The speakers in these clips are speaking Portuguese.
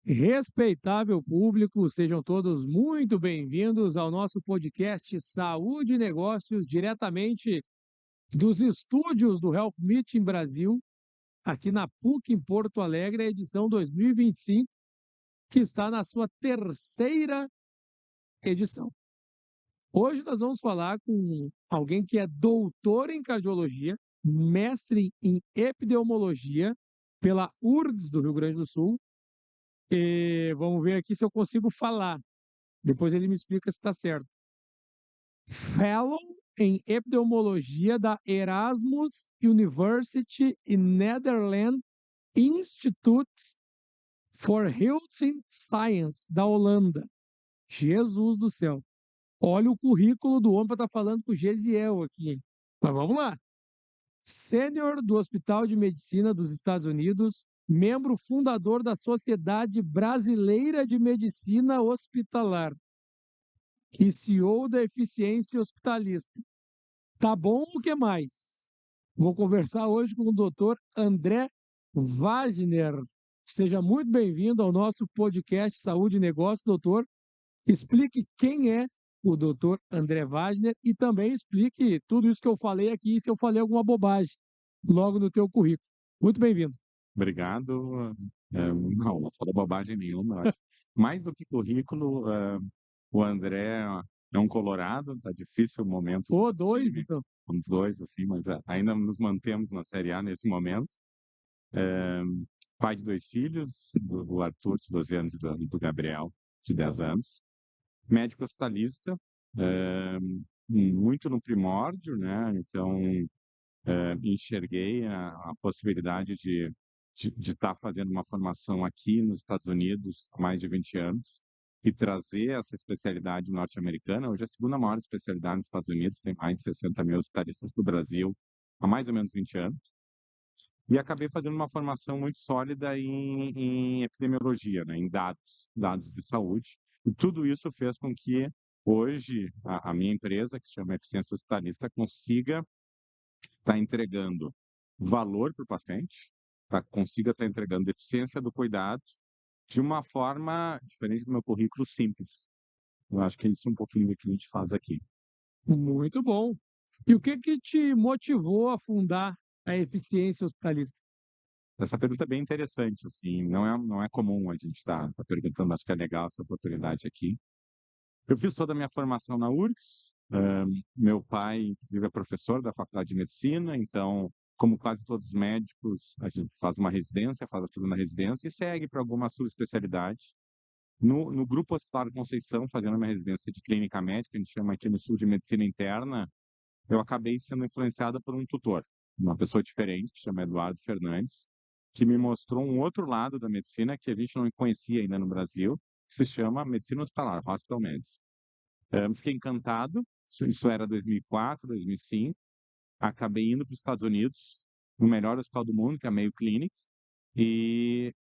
Respeitável público, sejam todos muito bem-vindos ao nosso podcast Saúde e Negócios, diretamente dos estúdios do Health Meeting Brasil, aqui na PUC, em Porto Alegre, a edição 2025, que está na sua terceira edição. Hoje nós vamos falar com alguém que é doutor em cardiologia, mestre em epidemiologia pela URGS do Rio Grande do Sul. E vamos ver aqui se eu consigo falar. Depois ele me explica se está certo. Fellow em epidemiologia da Erasmus University in Netherlands Institute for Health Science, da Holanda. Jesus do céu. Olha o currículo do homem para estar falando com o Gesiel aqui. Mas vamos lá. Sênior do Hospital de Medicina dos Estados Unidos, membro fundador da Sociedade Brasileira de Medicina Hospitalar e CEO da Eficiência Hospitalista. Tá bom, o que mais? Vou conversar hoje com o Dr. André Wagner. Seja muito bem-vindo ao nosso podcast Saúde e Negócios, doutor. Explique quem é o Dr. André Wagner e também explique tudo isso que eu falei aqui, se eu falei alguma bobagem logo no teu currículo. Muito bem-vindo. Obrigado. Não falou bobagem nenhuma, eu acho. Mais do que currículo, o André é um colorado, tá difícil o momento. Pô, dois, então. Somos dois, assim, mas ainda nos mantemos na Série A nesse momento. Pai de 2 filhos, o Arthur, de 12 anos, e do Gabriel, de 10 anos. Médico hospitalista, muito no primórdio, né? Então, enxerguei a possibilidade de estar fazendo uma formação aqui nos Estados Unidos há mais de 20 anos e trazer essa especialidade norte-americana. Hoje é a segunda maior especialidade nos Estados Unidos, tem mais de 60 mil hospitalistas do Brasil há mais ou menos 20 anos. E acabei fazendo uma formação muito sólida em epidemiologia, né, em dados de saúde. E tudo isso fez com que hoje a minha empresa, que se chama Eficiência Hospitalista, consiga estar entregando valor para o paciente, consiga estar entregando eficiência do cuidado de uma forma diferente do meu currículo simples. Eu acho que isso é um pouquinho do que a gente faz aqui. Muito bom. E o que te motivou a fundar a Eficiência Hospitalista? Essa pergunta é bem interessante, assim, não é comum a gente estar perguntando, acho que é legal essa oportunidade aqui. Eu fiz toda a minha formação na URGS, meu pai, inclusive, é professor da Faculdade de Medicina, então, como quase todos os médicos, a gente faz uma residência, faz a segunda residência e segue para alguma subespecialidade. No Grupo Hospitalar Conceição, fazendo a minha residência de clínica médica, a gente chama aqui no Sul de Medicina Interna, eu acabei sendo influenciada por um tutor, uma pessoa diferente, que chama Eduardo Fernandes, que me mostrou um outro lado da medicina que a gente não conhecia ainda no Brasil, que se chama medicina hospitalar, Hospital Medicine. Fiquei encantado, isso era 2004, 2005, acabei indo para os Estados Unidos, no melhor hospital do mundo, que é a Mayo Clinic, e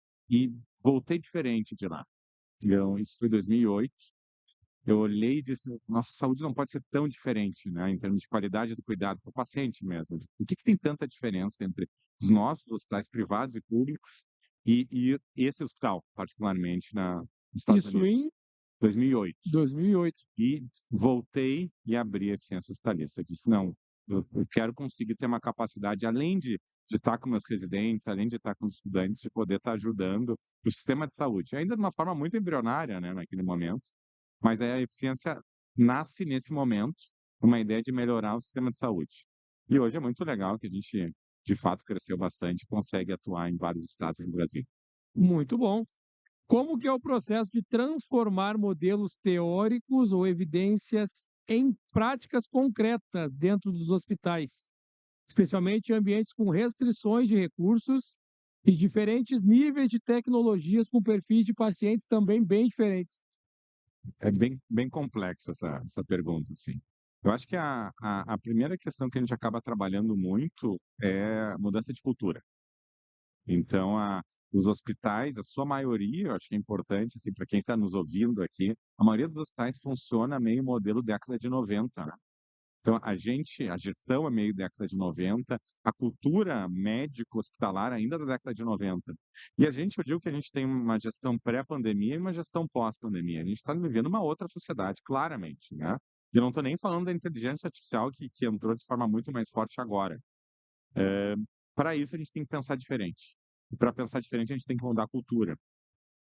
voltei diferente de lá. Então, isso foi em 2008. Eu olhei e disse, nossa saúde não pode ser tão diferente, né, em termos de qualidade do cuidado para o paciente mesmo. Por que tem tanta diferença entre os nossos hospitais privados e públicos e esse hospital, particularmente nos Estados Isso Unidos? em 2008. 2008. E voltei e abri a Eficiência Hospitalista. Disse, não, eu quero conseguir ter uma capacidade, além de estar com meus residentes, além de estar com os estudantes, de poder estar ajudando o sistema de saúde. Ainda de uma forma muito embrionária, né, naquele momento, mas a eficiência nasce nesse momento, uma ideia de melhorar o sistema de saúde. E hoje é muito legal que a gente, de fato, cresceu bastante e consegue atuar em vários estados do Brasil. Muito bom. Como que é o processo de transformar modelos teóricos ou evidências em práticas concretas dentro dos hospitais, especialmente em ambientes com restrições de recursos e diferentes níveis de tecnologias com perfis de pacientes também bem diferentes? É bem complexa essa pergunta, assim. Eu acho que a primeira questão que a gente acaba trabalhando muito é mudança de cultura. Então, os hospitais, a sua maioria, eu acho que é importante, assim, para quem está nos ouvindo aqui, a maioria dos hospitais funciona meio modelo década de 90, né? Então, a gestão é meio década de 90, a cultura médico-hospitalar ainda da década de 90. E eu digo que a gente tem uma gestão pré-pandemia e uma gestão pós-pandemia. A gente está vivendo uma outra sociedade, claramente, né? E eu não estou nem falando da inteligência artificial que entrou de forma muito mais forte agora. Para isso, a gente tem que pensar diferente. E para pensar diferente, a gente tem que mudar a cultura.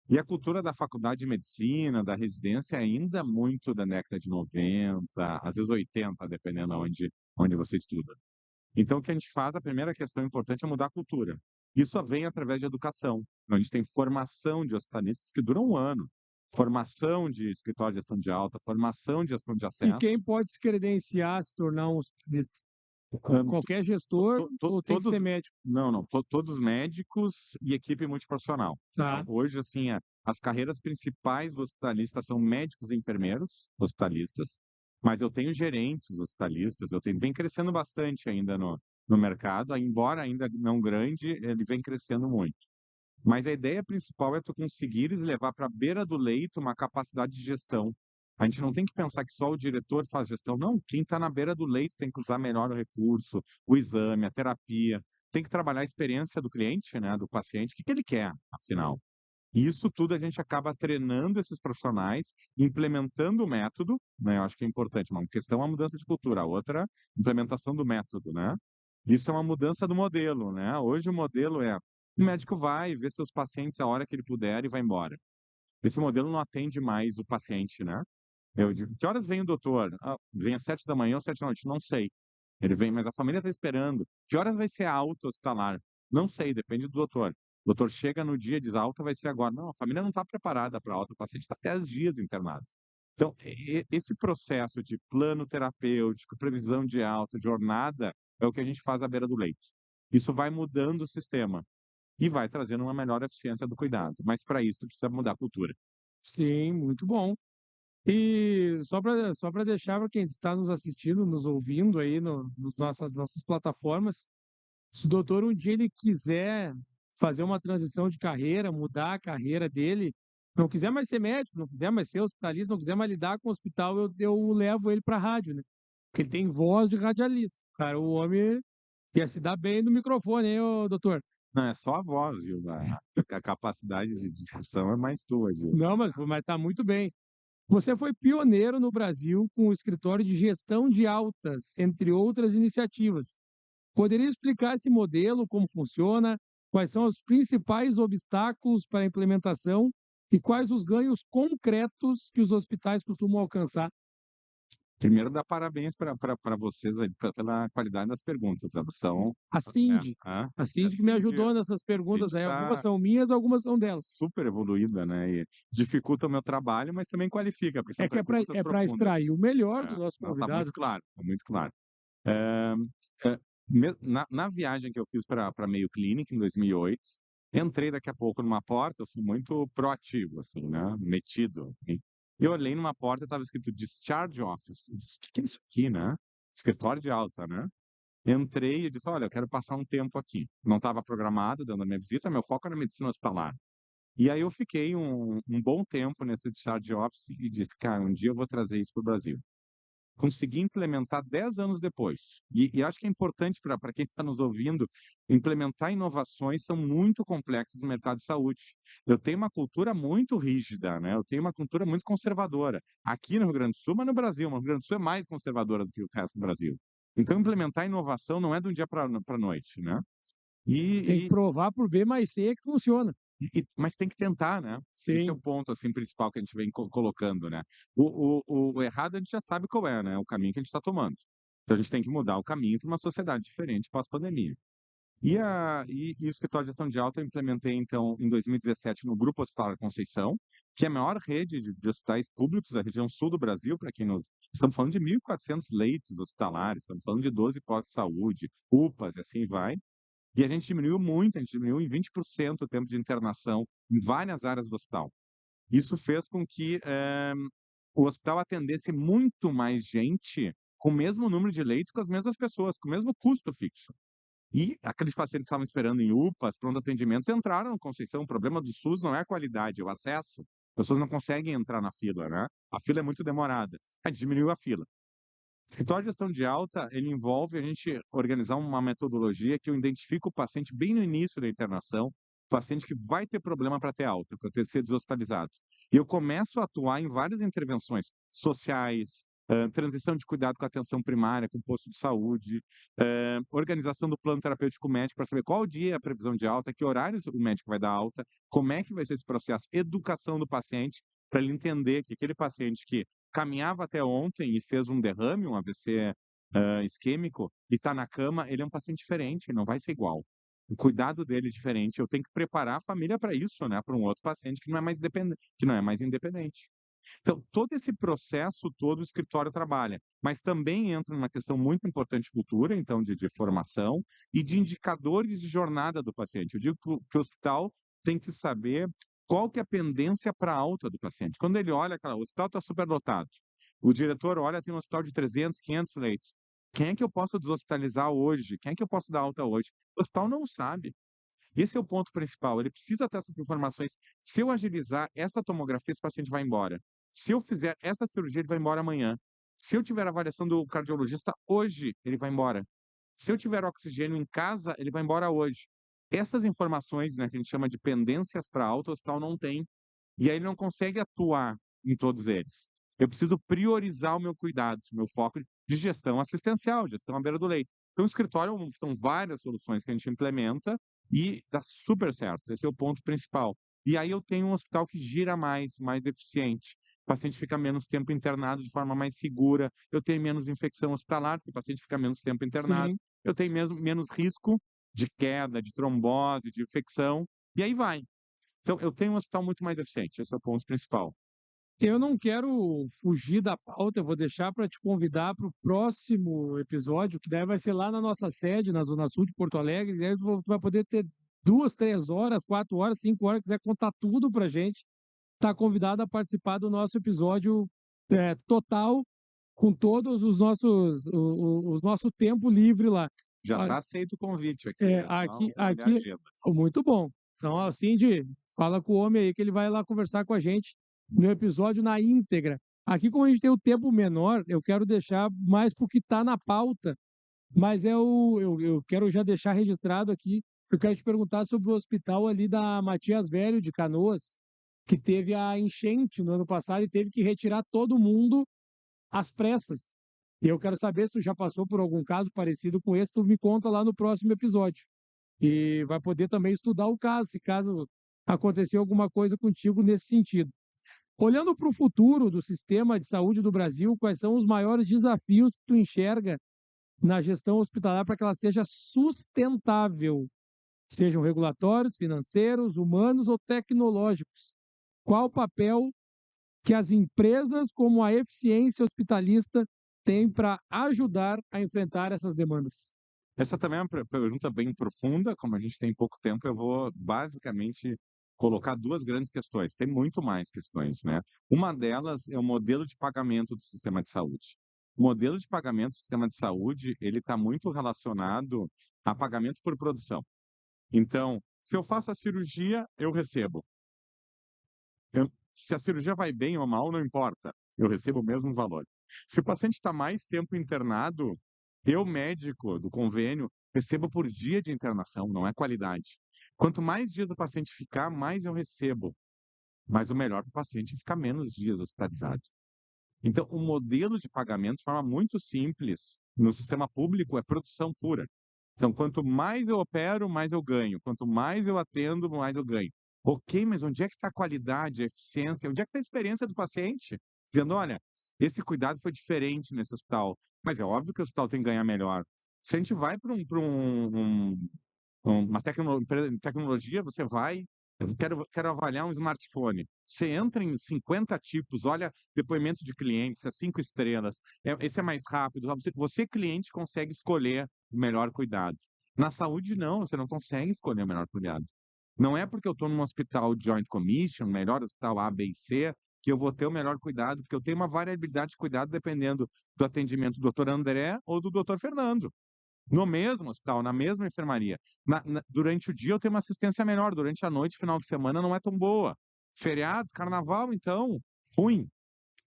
E a cultura da faculdade de medicina, da residência, é ainda muito da década de 90, às vezes 80, dependendo onde você estuda. Então, o que a gente faz, a primeira questão importante é mudar a cultura. Isso vem através de educação. Então, a gente tem formação de hospitalistas que duram um ano, formação de escritório de gestão de alta, formação de gestão de E acesso. quem pode se credenciar a se tornar um hospitalista? Qualquer gestor ou tem que ser médico? Não. Todos médicos e equipe multiprofissional. Tá. Hoje, assim, as carreiras principais do hospitalista são médicos e enfermeiros hospitalistas, mas eu tenho gerentes hospitalistas, vem crescendo bastante ainda no mercado, embora ainda não grande, ele vem crescendo muito. Mas a ideia principal é tu conseguires levar para a beira do leito uma capacidade de gestão. A gente não tem que pensar que só o diretor faz gestão. Não, quem está na beira do leito tem que usar melhor o recurso, o exame, a terapia. Tem que trabalhar a experiência do cliente, né, do paciente, o que ele quer, afinal. E isso tudo a gente acaba treinando esses profissionais, implementando o método, né? Eu acho que é importante. Uma questão é a mudança de cultura, a outra, implementação do método, né? Isso é uma mudança do modelo, né? Hoje o modelo é o médico vai ver seus pacientes a hora que ele puder e vai embora. Esse modelo não atende mais o paciente, né? Eu digo, que horas vem o doutor? Vem às 7 da manhã ou 7 da noite? Não sei. Ele vem, mas a família está esperando. Que horas vai ser a alta hospitalar? Não sei, depende do doutor. O doutor chega no dia e diz, a alta vai ser agora. Não, a família não está preparada para a alta, o paciente está 10 dias internado. Então, esse processo de plano terapêutico, previsão de alta, jornada, é o que a gente faz à beira do leito. Isso vai mudando o sistema e vai trazendo uma melhor eficiência do cuidado. Mas para isso precisa mudar a cultura. Sim, muito bom. E só para deixar para quem está nos assistindo, nos ouvindo aí nos nossas plataformas, se o doutor um dia ele quiser fazer uma transição de carreira, mudar a carreira dele, não quiser mais ser médico, não quiser mais ser hospitalista, não quiser mais lidar com o hospital, eu levo ele para a rádio, né? Porque ele tem voz de radialista. Cara, o homem ia se dar bem no microfone, hein, ô, doutor? Não, é só a voz, viu? A capacidade de discussão é mais tua, viu? Não, mas tá muito bem. Você foi pioneiro no Brasil com o escritório de gestão de altas, entre outras iniciativas. Poderia explicar esse modelo, como funciona, quais são os principais obstáculos para a implementação e quais os ganhos concretos que os hospitais costumam alcançar? Primeiro, dar parabéns para vocês aí, pela qualidade das perguntas. Elas são. A É, Cindy, a Cindy que me ajudou nessas perguntas aí. Algumas está são minhas, algumas são dela. super evoluída, né? E dificulta o meu trabalho, mas também qualifica, porque são É que perguntas é para profundas. extrair o melhor do nosso Não, tá convidado. muito claro, tá muito claro. Na viagem que eu fiz para Mayo Clinic em 2008, entrei daqui a pouco numa porta, eu sou muito proativo, assim, né? Metido. Eu olhei numa porta e estava escrito Discharge Office. Eu disse, o que é isso aqui, né? Escritório de alta, né? Entrei e disse, olha, eu quero passar um tempo aqui. Não estava programado, dando a minha visita, meu foco era medicina hospitalar. E aí eu fiquei um bom tempo nesse Discharge Office e disse, cara, um dia eu vou trazer isso para o Brasil. Consegui implementar 10 anos depois. E acho que é importante para quem está nos ouvindo, implementar inovações são muito complexas no mercado de saúde. Eu tenho uma cultura muito rígida, né? Eu tenho uma cultura muito conservadora. Aqui no Rio Grande do Sul, mas no Brasil. Mas no Rio Grande do Sul é mais conservadora do que o resto do Brasil. Então, implementar inovação não é de um dia para a noite, né? Tem que provar por B mais C que funciona. Mas tem que tentar, né? Sim. Esse é o ponto assim, principal que a gente vem colocando, né? O errado a gente já sabe qual é, né? O caminho que a gente está tomando. Então a gente tem que mudar o caminho para uma sociedade diferente pós-pandemia. E o escritório de gestão de alta eu implementei, então, em 2017 no Grupo Hospitalar Conceição, que é a maior rede de hospitais públicos da região sul do Brasil, para quem nos... Estamos falando de 1.400 leitos hospitalares, estamos falando de 12 postos de saúde, UPAs e assim vai. E a gente diminuiu muito, a gente diminuiu em 20% o tempo de internação em várias áreas do hospital. Isso fez com que o hospital atendesse muito mais gente com o mesmo número de leitos, com as mesmas pessoas, com o mesmo custo fixo. E aqueles pacientes que estavam esperando em UPAs, pronto atendimentos, entraram no Conceição. O problema do SUS não é a qualidade, é o acesso. As pessoas não conseguem entrar na fila, né? A fila é muito demorada. A gente diminuiu a fila. Escritório de gestão de alta, ele envolve a gente organizar uma metodologia que eu identifico o paciente bem no início da internação, o paciente que vai ter problema para ter alta, para ser deshospitalizado. E eu começo a atuar em várias intervenções sociais, transição de cuidado com a atenção primária, com posto de saúde, organização do plano terapêutico médico para saber qual dia é a previsão de alta, que horários o médico vai dar alta, como é que vai ser esse processo, educação do paciente, para ele entender que aquele paciente que caminhava até ontem e fez um derrame, um AVC isquêmico, e está na cama, ele é um paciente diferente, não vai ser igual. O cuidado dele é diferente. Eu tenho que preparar a família para isso, né? Para um outro paciente que não é mais que não é mais independente. Então, todo esse processo todo o escritório trabalha, mas também entra numa questão muito importante de cultura, então, de formação e de indicadores de jornada do paciente. Eu digo que o hospital tem que saber qual que é a pendência para alta do paciente. Quando ele olha, o hospital está superlotado, o diretor olha, tem um hospital de 300, 500 leitos. Quem é que eu posso deshospitalizar hoje? Quem é que eu posso dar alta hoje? O hospital não sabe. Esse é o ponto principal. Ele precisa ter essas informações. Se eu agilizar essa tomografia, esse paciente vai embora. Se eu fizer essa cirurgia, ele vai embora amanhã. Se eu tiver a avaliação do cardiologista hoje, ele vai embora. Se eu tiver oxigênio em casa, ele vai embora hoje. Essas informações, né, que a gente chama de pendências para alta, o hospital não tem. E aí ele não consegue atuar em todos eles. Eu preciso priorizar o meu cuidado, meu foco de gestão assistencial, gestão à beira do leito. Então, o escritório são várias soluções que a gente implementa e dá super certo. Esse é o ponto principal. E aí eu tenho um hospital que gira mais eficiente. O paciente fica menos tempo internado de forma mais segura. Eu tenho menos infecção hospitalar, porque o paciente fica menos tempo internado. Sim. Eu tenho menos risco de queda, de trombose, de infecção. E aí vai. Então, eu tenho um hospital muito mais eficiente. Esse é o ponto principal. Eu não quero fugir da pauta, eu vou deixar para te convidar para o próximo episódio, que daí vai ser lá na nossa sede, na Zona Sul de Porto Alegre. Daí tu vai poder ter 2, 3 horas, 4 horas, 5 horas, quiser contar tudo para a gente. Está convidado a participar do nosso episódio total, com todos os nossos, o nosso tempo livre lá. Já está aceito o convite aqui. Aqui, muito bom. Então, assim, fala com o homem aí que ele vai lá conversar com a gente no episódio na íntegra. Aqui, como a gente tem o tempo menor, eu quero deixar mais porque está na pauta, mas eu quero já deixar registrado aqui. Eu quero te perguntar sobre o hospital ali da Matias Velho de Canoas, que teve a enchente no ano passado e teve que retirar todo mundo às pressas. E eu quero saber se tu já passou por algum caso parecido com esse, tu me conta lá no próximo episódio. E vai poder também estudar o caso, se caso acontecer alguma coisa contigo nesse sentido. Olhando para o futuro do sistema de saúde do Brasil, quais são os maiores desafios que tu enxerga na gestão hospitalar para que ela seja sustentável, sejam regulatórios, financeiros, humanos ou tecnológicos? Qual o papel que as empresas, como a eficiência hospitalista, têm para ajudar a enfrentar essas demandas? Essa também é uma pergunta bem profunda, como a gente tem pouco tempo, eu vou basicamente colocar duas grandes questões. Tem muito mais questões, né? Uma delas é o modelo de pagamento do sistema de saúde. O modelo de pagamento do sistema de saúde, ele está muito relacionado a pagamento por produção. Então, se eu faço a cirurgia, eu recebo. Se a cirurgia vai bem ou mal, não importa. Eu recebo o mesmo valor. Se o paciente está mais tempo internado, eu, médico do convênio, recebo por dia de internação, não é qualidade. Quanto mais dias o paciente ficar, mais eu recebo. Mas o melhor para o paciente é ficar menos dias hospitalizado. Então, o modelo de pagamento, de forma muito simples, no sistema público, é produção pura. Então, quanto mais eu opero, mais eu ganho. Quanto mais eu atendo, mais eu ganho. Ok, mas onde é que está a qualidade, a eficiência? Onde é que está a experiência do paciente? Dizendo, olha, esse cuidado foi diferente nesse hospital. Mas é óbvio que o hospital tem que ganhar melhor. Se a gente vai para uma tecnologia, você vai, eu quero avaliar um smartphone. Você entra em 50 tipos, olha depoimento de clientes, é 5 estrelas, esse é mais rápido. Você, cliente, consegue escolher o melhor cuidado. Na saúde, não, você não consegue escolher o melhor cuidado. Não é porque eu estou num hospital Joint Commission, melhor hospital A, B e C, que eu vou ter o melhor cuidado, porque eu tenho uma variabilidade de cuidado dependendo do atendimento do Dr. André ou do Dr. Fernando. No mesmo hospital, na mesma enfermaria. Durante o dia eu tenho uma assistência melhor, durante a noite, final de semana, não é tão boa. Feriados, carnaval, então, ruim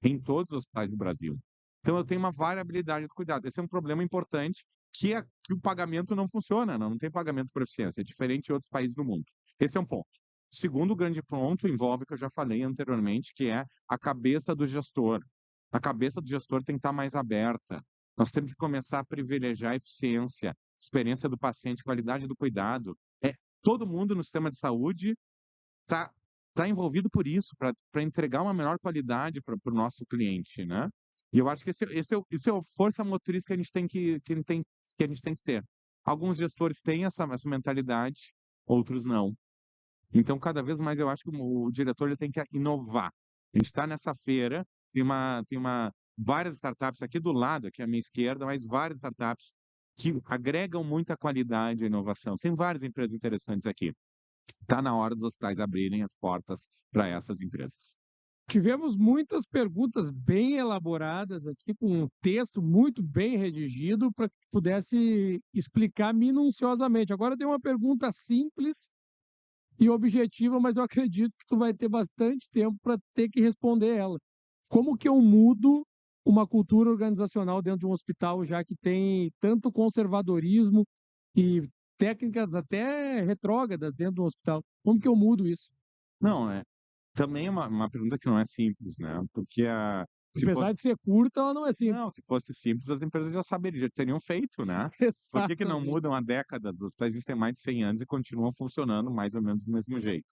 em todos os hospitais do Brasil. Então, eu tenho uma variabilidade do cuidado. Esse é um problema importante, que o pagamento não funciona, não tem pagamento por eficiência, é diferente em outros países do mundo. Esse é um ponto. O segundo grande ponto envolve o que eu já falei anteriormente, que é a cabeça do gestor. A cabeça do gestor tem que estar mais aberta. Nós temos que começar a privilegiar a eficiência, experiência do paciente, qualidade do cuidado. Todo mundo no sistema de saúde está envolvido por isso, para entregar uma melhor qualidade para o nosso cliente, né? E eu acho que esse é a força motriz que a gente tem que a gente tem que ter. Alguns gestores têm essa mentalidade, outros não. Então, cada vez mais eu acho que o diretor ele tem que inovar. A gente está nessa feira, várias startups aqui do lado, aqui à minha esquerda, mas várias startups que agregam muita qualidade e inovação. Tem várias empresas interessantes aqui. Está na hora dos hospitais abrirem as portas para essas empresas. Tivemos muitas perguntas bem elaboradas aqui, com um texto muito bem redigido para que pudesse explicar minuciosamente. Agora tem uma pergunta simples e objetiva, mas eu acredito que tu vai ter bastante tempo para ter que responder ela. Como que eu mudo uma cultura organizacional dentro de um hospital, já que tem tanto conservadorismo e técnicas até retrógradas dentro do hospital? Como que eu mudo isso? Não, também é uma pergunta que não é simples, né? Porque Apesar de ser curta, ela não é simples. Não, se fosse simples, as empresas já saberiam, já teriam feito, né? Por que não Exatamente. mudam há décadas? Os países têm mais de 100 anos e continuam funcionando mais ou menos do mesmo jeito.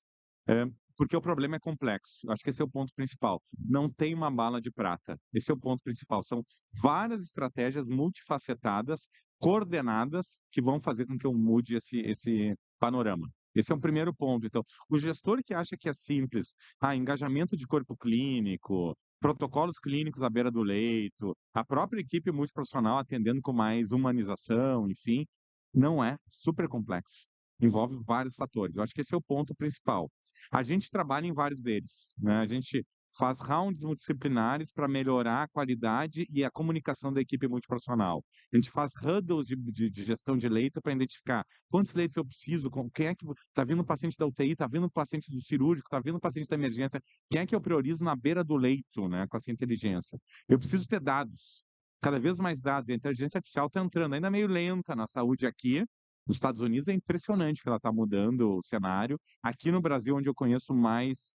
Porque o problema é complexo. Acho que esse é o ponto principal. Não tem uma bala de prata. Esse é o ponto principal. São várias estratégias multifacetadas, coordenadas, que vão fazer com que eu mude esse panorama. Esse é um primeiro ponto. Então, o gestor que acha que é simples, engajamento de corpo clínico, protocolos clínicos à beira do leito, a própria equipe multiprofissional atendendo com mais humanização, enfim, não é super complexo. Envolve vários fatores. Eu acho que esse é o ponto principal. A gente trabalha em vários deles, né? A gente faz rounds multidisciplinares para melhorar a qualidade e a comunicação da equipe multiprofissional. A gente faz huddles de gestão de leito para identificar quantos leitos eu preciso, quem é que está vindo um paciente da UTI, está vindo um paciente do cirúrgico, está vindo um paciente da emergência, quem é que eu priorizo na beira do leito, né, com essa inteligência. Eu preciso ter dados, cada vez mais dados, e a inteligência artificial está entrando, ainda meio lenta na saúde aqui. Nos Estados Unidos é impressionante que ela está mudando o cenário. Aqui no Brasil, onde eu conheço mais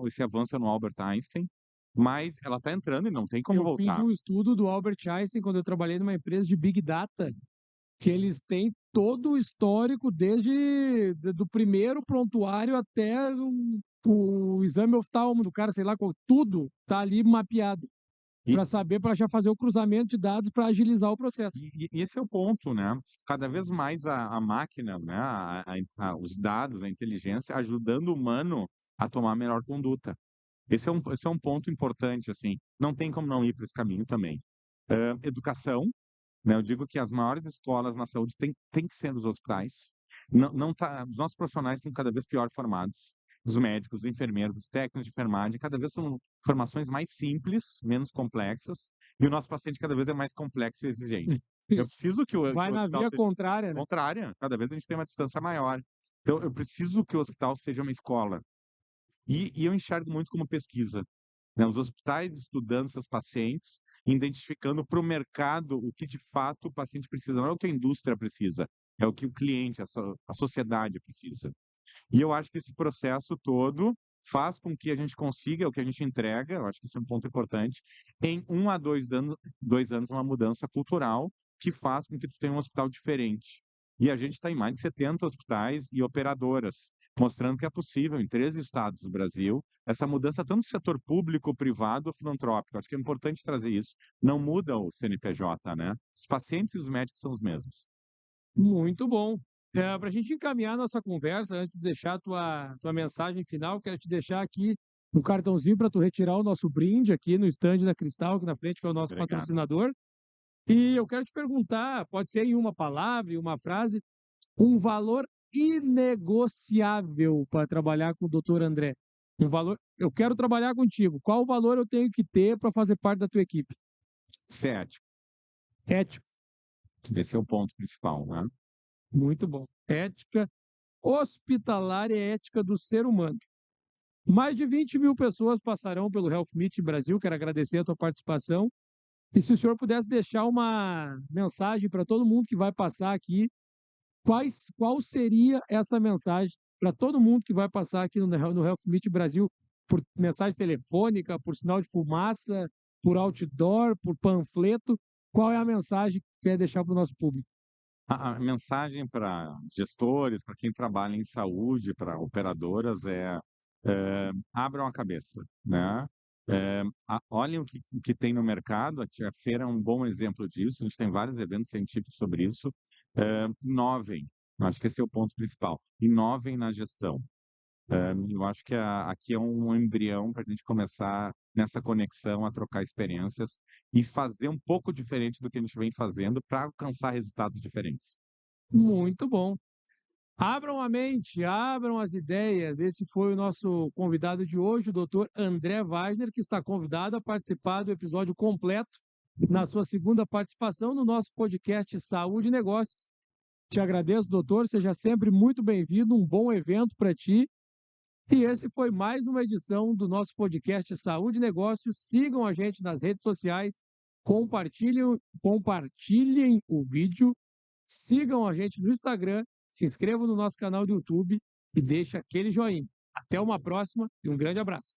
esse avanço no Albert Einstein, mas ela está entrando e não tem como voltar. Eu fiz um estudo do Albert Einstein quando eu trabalhei numa empresa de Big Data, que eles têm todo o histórico, desde do primeiro prontuário até o exame oftalmo do cara, sei lá, tudo está ali mapeado para saber, para já fazer o cruzamento de dados para agilizar o processo. E esse é o ponto, né? Cada vez mais a máquina, né? Os dados, a inteligência, ajudando o humano a tomar a melhor conduta. Esse é um ponto importante, assim. Não tem como não ir para esse caminho também. Educação, né? Eu digo que as maiores escolas na saúde têm que ser nos hospitais. Os nossos profissionais estão cada vez pior formados. Os médicos, os enfermeiros, os técnicos de enfermagem, cada vez são formações mais simples, menos complexas, e o nosso paciente cada vez é mais complexo e exigente. Eu preciso que o Vai na hospital via seja contrária, né? contrária. Cada vez a gente tem uma distância maior. Então, eu preciso que o hospital seja uma escola. E eu enxergo muito como pesquisa, né? Os hospitais estudando seus pacientes, identificando para o mercado o que de fato o paciente precisa. Não é o que a indústria precisa, é o que o cliente, a sociedade precisa. E eu acho que esse processo todo faz com que a gente consiga o que a gente entrega, eu acho que isso é um ponto importante, em 1 a 2 anos, uma mudança cultural que faz com que tu tenha um hospital diferente. E a gente está em mais de 70 hospitais e operadoras, mostrando que é possível, em 13 estados do Brasil, essa mudança tanto no setor público, privado ou filantrópico. Acho que é importante trazer isso. Não muda o CNPJ, né? Os pacientes e os médicos são os mesmos. Muito bom. Para a gente encaminhar a nossa conversa, antes de deixar a tua mensagem final, quero te deixar aqui um cartãozinho para tu retirar o nosso brinde aqui no estande da Cristal, aqui na frente, que é o nosso Obrigado. patrocinador. E eu quero te perguntar, pode ser em uma palavra, em uma frase, um valor inegociável para trabalhar com o Dr. André. Um valor, eu quero trabalhar contigo. Qual valor eu tenho que ter para fazer parte da tua equipe? Ser ético. Ético. Esse é o ponto principal, né? Muito bom. Ética hospitalar e ética do ser humano. Mais de 20 mil pessoas passarão pelo Health Meet Brasil. Quero agradecer a tua participação E se o senhor pudesse deixar uma mensagem para todo mundo que vai passar aqui, qual seria essa mensagem para todo mundo que vai passar aqui no Health Meet Brasil, por mensagem telefônica, por sinal de fumaça, por outdoor, por panfleto? Qual é a mensagem que quer deixar para o nosso público? A mensagem para gestores, para quem trabalha em saúde, para operadoras abram a cabeça, né? Olhem o que tem no mercado, a feira é um bom exemplo disso, a gente tem vários eventos científicos sobre isso. Inovem, acho que esse é o ponto principal, inovem na gestão. Eu acho que aqui é um embrião para a gente começar nessa conexão, a trocar experiências e fazer um pouco diferente do que a gente vem fazendo para alcançar resultados diferentes. Muito bom. Abram a mente, abram as ideias. Esse foi o nosso convidado de hoje, o doutor André Weisner, que está convidado a participar do episódio completo na sua segunda participação no nosso podcast Saúde e Negócios. Te agradeço, doutor, seja sempre muito bem-vindo, um bom evento para ti. E esse foi mais uma edição do nosso podcast Saúde e Negócios. Sigam a gente nas redes sociais, compartilhem o vídeo, sigam a gente no Instagram, se inscrevam no nosso canal do YouTube e deixem aquele joinha. Até uma próxima e um grande abraço.